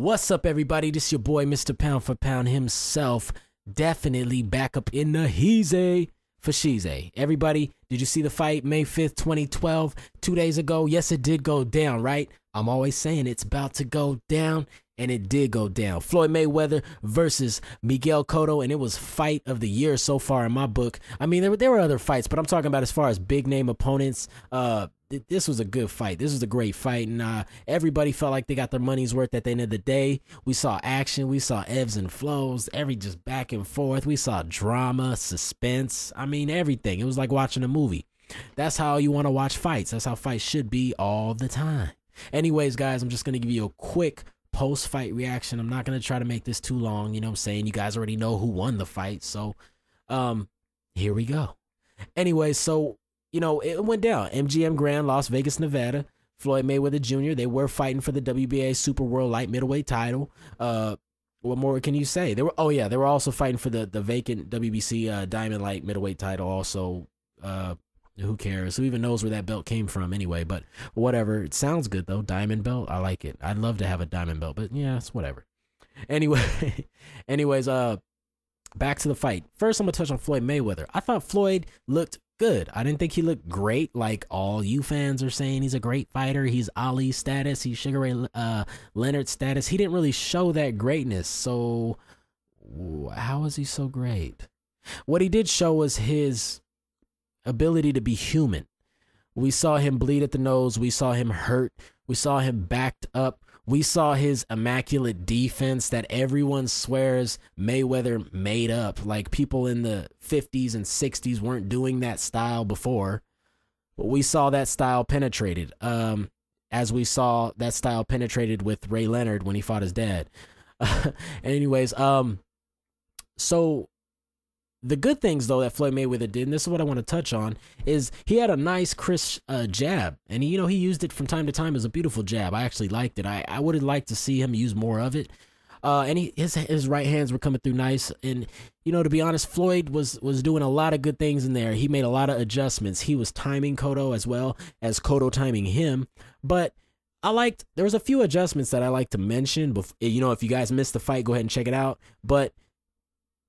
What's up, everybody? This is your boy, Mr. Pound for Pound himself. Definitely back up in the heezy for sheezy. Everybody, did you see the fight May 5th, 2012, 2 days ago? Yes, it did go down, right? I'm always saying it's about to go down, and it did go down. Floyd Mayweather versus Miguel Cotto, and it was fight of the year so far in my book. I mean, there were other fights, but I'm talking about as far as big name opponents. This was a good fight. This was a great fight, and everybody felt like they got their money's worth at the end of the day. We saw action. We saw ebbs and flows, just back and forth. We saw drama, suspense. I mean, everything. It was like watching a movie. That's how you want to watch fights. That's how fights should be all the time. Anyways, guys, I'm just going to give you a quick post-fight reaction. I'm not going to try to make this too long. You know what I'm saying? You guys already know who won the fight, so here we go. Anyway, so it went down. MGM Grand, Las Vegas, Nevada. Floyd Mayweather Jr., they were fighting for the WBA Super World Light Middleweight title. What more can you say? They were also fighting for the vacant WBC Diamond Light Middleweight title also. Who cares? Who even knows where that belt came from anyway? But whatever. It sounds good, though. Diamond belt. I like it. I'd love to have a diamond belt, but yeah, it's whatever. Anyway, back to the fight. First, I'm going to touch on Floyd Mayweather. I thought Floyd looked good. I didn't think he looked great like all you fans are saying. He's a great fighter. He's Ali status. He's Sugar Ray Leonard status. He didn't really show that greatness. So how is he so great? What he did show was his ability to be human. We saw him bleed at the nose. We saw him hurt. We saw him backed up. We saw his immaculate defense that everyone swears Mayweather made up. Like people in the 50s and 60s weren't doing that style before. But we saw that style penetrated. As we saw that style penetrated with Ray Leonard when he fought his dad. Anyways, so the good things, though, that Floyd Mayweather did, and this is what I want to touch on, is he had a nice, crisp jab. And, he used it from time to time as a beautiful jab. I actually liked it. I would have liked to see him use more of it. And his right hands were coming through nice. And, to be honest, Floyd was doing a lot of good things in there. He made a lot of adjustments. He was timing Cotto as well as Cotto timing him. But there was a few adjustments that I like to mention. If you guys missed the fight, go ahead and check it out. But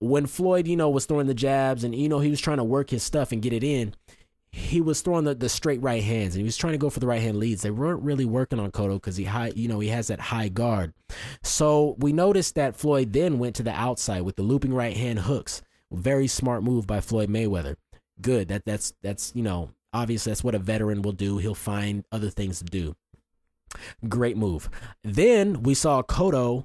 when Floyd, was throwing the jabs and, he was trying to work his stuff and get it in, he was throwing the straight right hands and he was trying to go for the right hand leads. They weren't really working on Cotto because he has that high guard. So we noticed that Floyd then went to the outside with the looping right hand hooks. Very smart move by Floyd Mayweather. Good. That's obviously that's what a veteran will do. He'll find other things to do. Great move. Then we saw Cotto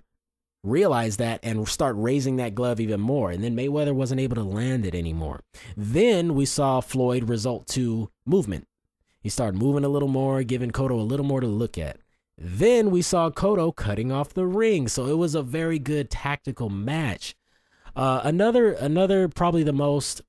realize that and start raising that glove even more, and then Mayweather wasn't able to land it anymore. Then we saw Floyd result to movement. He started moving a little more, giving Cotto a little more to look at. Then we saw Cotto cutting off the ring, so it was a very good tactical match. Another probably the most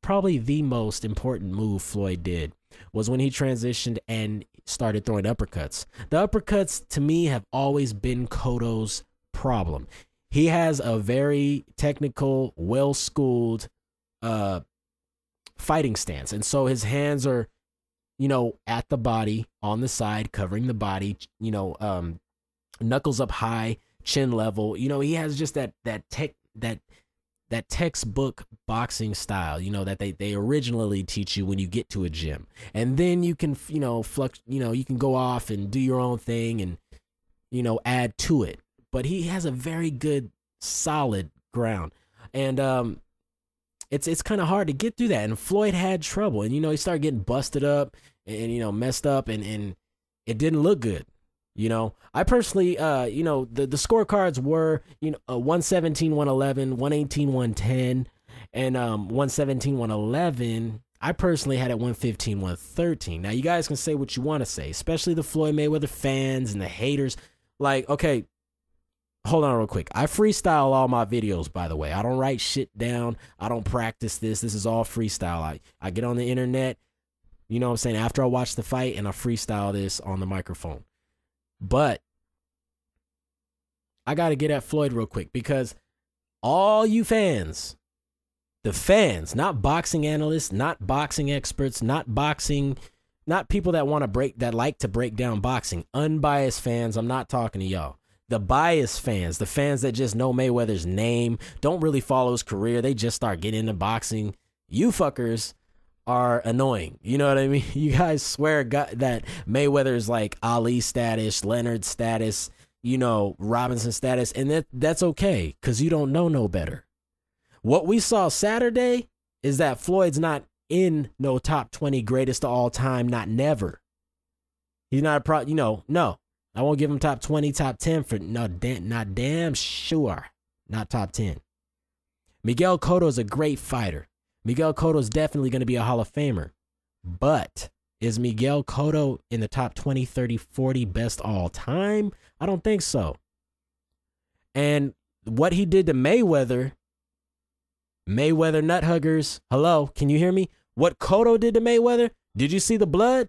important move Floyd did was when he transitioned and started throwing uppercuts. The uppercuts to me have always been Cotto's problem. He has a very technical, well-schooled fighting stance. And so his hands are, at the body, on the side, covering the body, knuckles up high, chin level. He has just that textbook boxing style, that they originally teach you when you get to a gym. And then you can, you can go off and do your own thing and, add to it. But he has a very good, solid ground. And it's kind of hard to get through that. And Floyd had trouble. And, he started getting busted up and, messed up. And it didn't look good. I personally, the scorecards were, 117, 111, 118, 110, and 117, 111. I personally had it 115, 113. Now, you guys can say what you want to say, especially the Floyd Mayweather fans and the haters. Like, okay, hold on real quick. I freestyle all my videos, by the way. I don't write shit down. I don't practice this. This is all freestyle. I get on the internet, after I watch the fight, and I freestyle this on the microphone. But I got to get at Floyd real quick because all you fans, the fans, not boxing analysts, not boxing experts, not people that like to break down boxing, unbiased fans, I'm not talking to y'all. the biased fans, the fans that just know Mayweather's name, don't really follow his career, they just start getting into boxing. You fuckers are annoying. You know what I mean? You guys swear that Mayweather's like Ali status, Leonard status, you know, Robinson status, and that's okay because you don't know no better. What we saw Saturday is that Floyd's not in no top 20 greatest of all time, not never. He's not a no. I won't give him top 20, top 10 for not damn sure. Not top 10. Miguel Cotto is a great fighter. Miguel Cotto is definitely going to be a Hall of Famer. But is Miguel Cotto in the top 20, 30, 40 best all time? I don't think so. And what he did to Mayweather nut huggers, hello, can you hear me? What Cotto did to Mayweather, did you see the blood?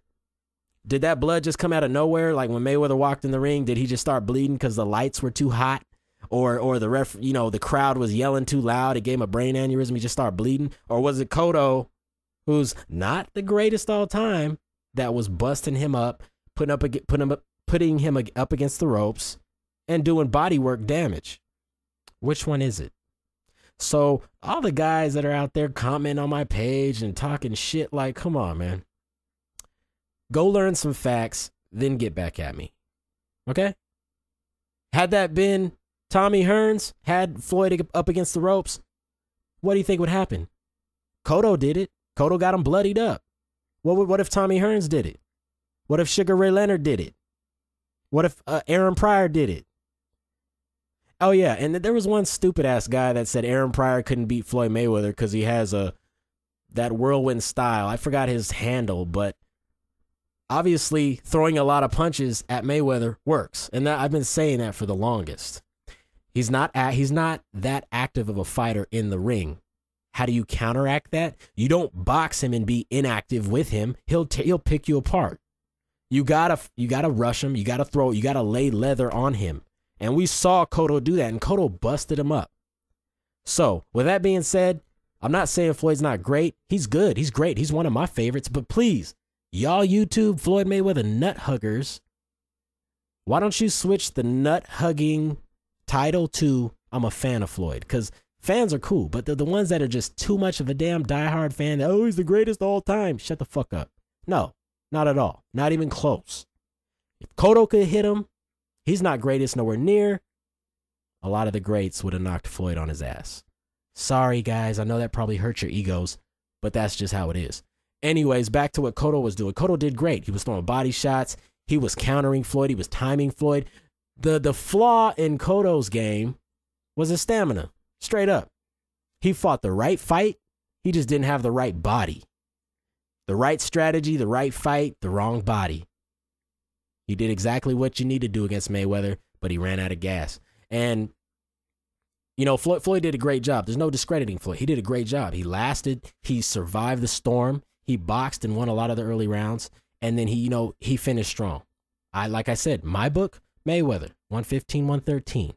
Did that blood just come out of nowhere? Like when Mayweather walked in the ring, did he just start bleeding because the lights were too hot? Or the ref, you know, the crowd was yelling too loud, it gave him a brain aneurysm, he just started bleeding? Or was it Cotto, who's not the greatest all time, that was busting him up, putting him up against the ropes and doing bodywork damage? Which one is it? So all the guys that are out there commenting on my page and talking shit, like, come on, man. Go learn some facts, then get back at me. Okay? Had that been Tommy Hearns, had Floyd up against the ropes, what do you think would happen? Cotto did it. Cotto got him bloodied up. What if Tommy Hearns did it? What if Sugar Ray Leonard did it? What if Aaron Pryor did it? Oh, yeah, and there was one stupid-ass guy that said Aaron Pryor couldn't beat Floyd Mayweather because he has that whirlwind style. I forgot his handle, but obviously throwing a lot of punches at Mayweather works, and I've been saying that for the longest. He's not that active of a fighter in the ring. How do you counteract that? You don't box him and be inactive with him. He'll pick you apart. You gotta rush him. You gotta throw. You gotta lay leather on him. And we saw Cotto do that, and Cotto busted him up. So, with that being said, I'm not saying Floyd's not great. He's good. He's great. He's one of my favorites. But please, y'all YouTube Floyd Mayweather nut huggers, why don't you switch the nut hugging title to I'm a fan of Floyd? Because fans are cool, but the ones that are just too much of a damn diehard fan, oh, he's the greatest of all time, shut the fuck up. No, not at all. Not even close. If Cotto could hit him, he's not greatest nowhere near. A lot of the greats would have knocked Floyd on his ass. Sorry, guys. I know that probably hurts your egos, but that's just how it is. Anyways, back to what Cotto was doing. Cotto did great. He was throwing body shots. He was countering Floyd. He was timing Floyd. The flaw in Cotto's game was his stamina. Straight up. He fought the right fight. He just didn't have the right body. The right strategy, the right fight, the wrong body. He did exactly what you need to do against Mayweather, but he ran out of gas. And, you know, Floyd did a great job. There's no discrediting Floyd. He did a great job. He lasted. He survived the storm. He boxed and won a lot of the early rounds. And then he finished strong. Like I said, my book, Mayweather, 115, 113.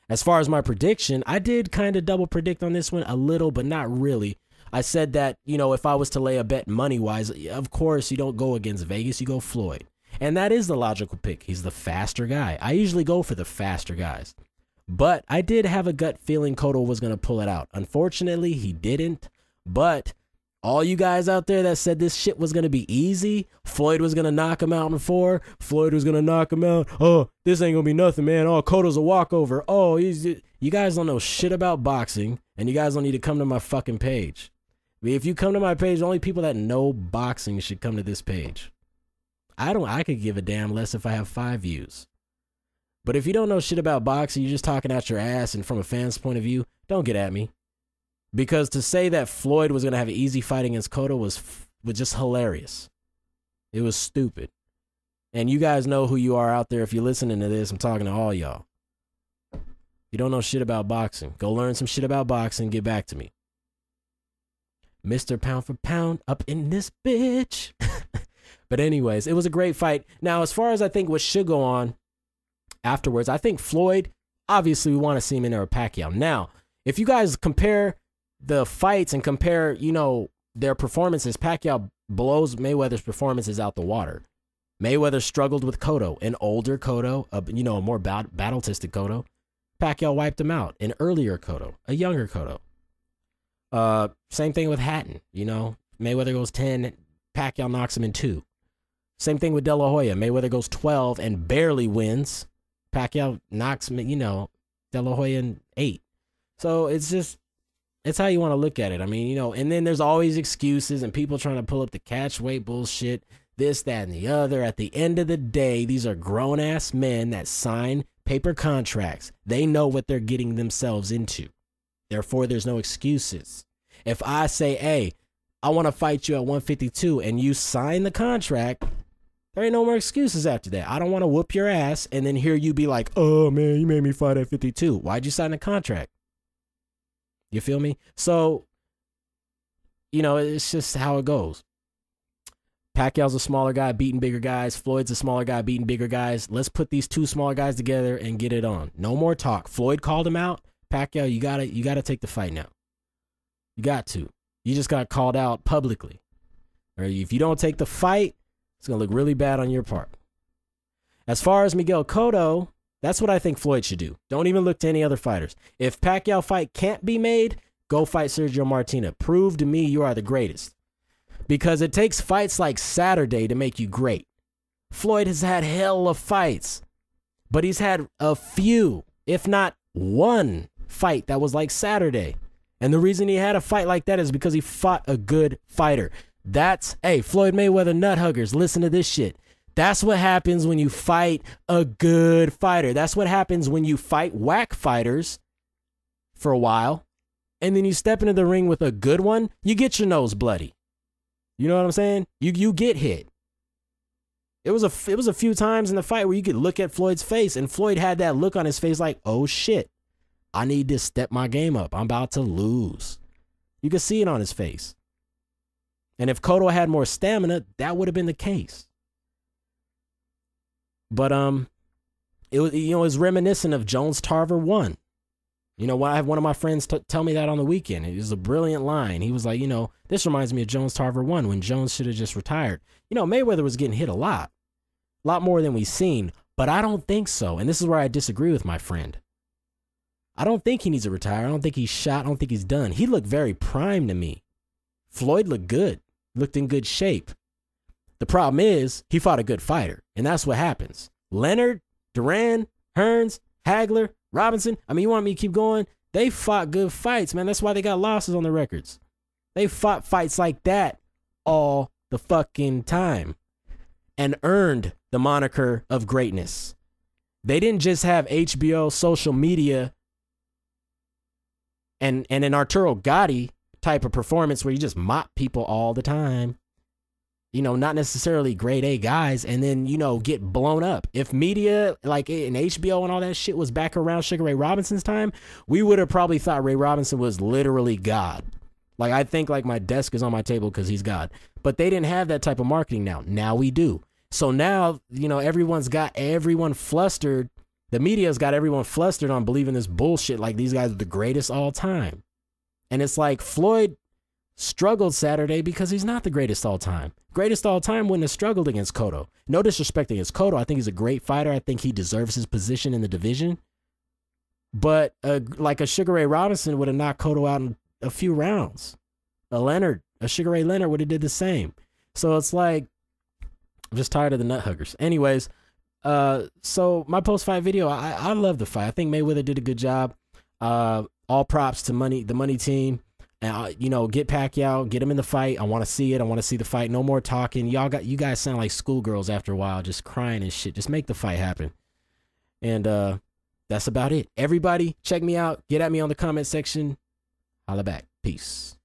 As far as my prediction, I did kind of double predict on this one a little, but not really. I said that, if I was to lay a bet money-wise, of course, you don't go against Vegas, you go Floyd. And that is the logical pick. He's the faster guy. I usually go for the faster guys. But I did have a gut feeling Cotto was going to pull it out. Unfortunately, he didn't. But all you guys out there that said this shit was going to be easy, Floyd was going to knock him out in 4, Floyd was going to knock him out, oh, this ain't going to be nothing, man, oh, Cotto's a walkover, oh, you guys don't know shit about boxing, and you guys don't need to come to my fucking page. I mean, if you come to my page, the only people that know boxing should come to this page. I could give a damn less if I have 5 views. But if you don't know shit about boxing, you're just talking out your ass, and from a fan's point of view, don't get at me. Because to say that Floyd was going to have an easy fight against Cotto was just hilarious. It was stupid. And you guys know who you are out there. If you're listening to this, I'm talking to all y'all. You don't know shit about boxing. Go learn some shit about boxing. Get back to me. Mr. Pound for Pound up in this bitch. But anyways, it was a great fight. Now, as far as I think what should go on afterwards, I think Floyd, obviously we want to see him in there with Pacquiao. Now, if you guys compare the fights and compare, their performances, Pacquiao blows Mayweather's performances out the water. Mayweather struggled with Cotto, an older Cotto, a more battle-tested Cotto. Pacquiao wiped him out. An earlier Cotto, a younger Cotto. Same thing with Hatton. Mayweather goes 10, Pacquiao knocks him in 2. Same thing with De La Hoya. Mayweather goes 12 and barely wins. Pacquiao knocks, De La Hoya in 8. So it's how you want to look at it. I mean, and then there's always excuses and people trying to pull up the catch weight bullshit, this, that, and the other. At the end of the day, these are grown-ass men that sign paper contracts. They know what they're getting themselves into. Therefore, there's no excuses. If I say, hey, I want to fight you at 152 and you sign the contract, there ain't no more excuses after that. I don't want to whoop your ass and then hear you be like, oh, man, you made me fight at 52. Why'd you sign the contract? You feel me? So, it's just how it goes. Pacquiao's a smaller guy beating bigger guys. Floyd's a smaller guy beating bigger guys. Let's put these two smaller guys together and get it on. No more talk. Floyd called him out. Pacquiao, you gotta take the fight now. You got to. You just got called out publicly. Or if you don't take the fight, it's gonna look really bad on your part. As far as Miguel Cotto, that's what I think Floyd should do. Don't even look to any other fighters. If Pacquiao fight can't be made, go fight Sergio Martinez. Prove to me you are the greatest. Because it takes fights like Saturday to make you great. Floyd has had hell of fights, but he's had a few, if not one, fight that was like Saturday. And the reason he had a fight like that is because he fought a good fighter. Hey, Floyd Mayweather nut huggers, listen to this shit. That's what happens when you fight a good fighter. That's what happens when you fight whack fighters for a while, and then you step into the ring with a good one, you get your nose bloody. You know what I'm saying? You get hit. It was a few times in the fight where you could look at Floyd's face, and Floyd had that look on his face like, oh shit, I need to step my game up. I'm about to lose. You could see it on his face. And if Cotto had more stamina, that would have been the case. But it was reminiscent of Jones Tarver 1. I have one of my friends tell me that on the weekend. It was a brilliant line. He was like, this reminds me of Jones Tarver 1 when Jones should have just retired. Mayweather was getting hit a lot more than we've seen, but I don't think so. And this is where I disagree with my friend. I don't think he needs to retire. I don't think he's shot. I don't think he's done. He looked very prime to me. Floyd looked good, looked in good shape. The problem is he fought a good fighter, and that's what happens. Leonard, Duran, Hearns, Hagler, Robinson, you want me to keep going? They fought good fights, man. That's why they got losses on the records. They fought fights like that all the fucking time and earned the moniker of greatness. They didn't just have HBO, social media, and an Arturo Gatti type of performance where you just mop people all the time. Not necessarily grade A guys, and then, get blown up. If media, like in HBO and all that shit was back around Sugar Ray Robinson's time, we would have probably thought Ray Robinson was literally God. Like, I think like my desk is on my table because he's God. But they didn't have that type of marketing now. Now we do. So now, everyone's got everyone flustered. The media's got everyone flustered on believing this bullshit like these guys are the greatest all time. And it's like Floyd struggled Saturday because he's not the greatest all time. Greatest all time wouldn't have struggled against Cotto. No disrespect against Cotto. I think he's a great fighter. I think he deserves his position in the division. But like a Sugar Ray Robinson would have knocked Cotto out in a few rounds. A Sugar Ray Leonard would have did the same. So it's like, I'm just tired of the nut huggers. Anyways, so my post-fight video, I love the fight. I think Mayweather did a good job. All props to the money team. And get Pacquiao, get him in the fight. I want to see it. I want to see the fight. No more talking. You guys sound like schoolgirls after a while, just crying and shit. Just make the fight happen. And that's about it. Everybody, check me out. Get at me on the comment section. Holla back. Peace.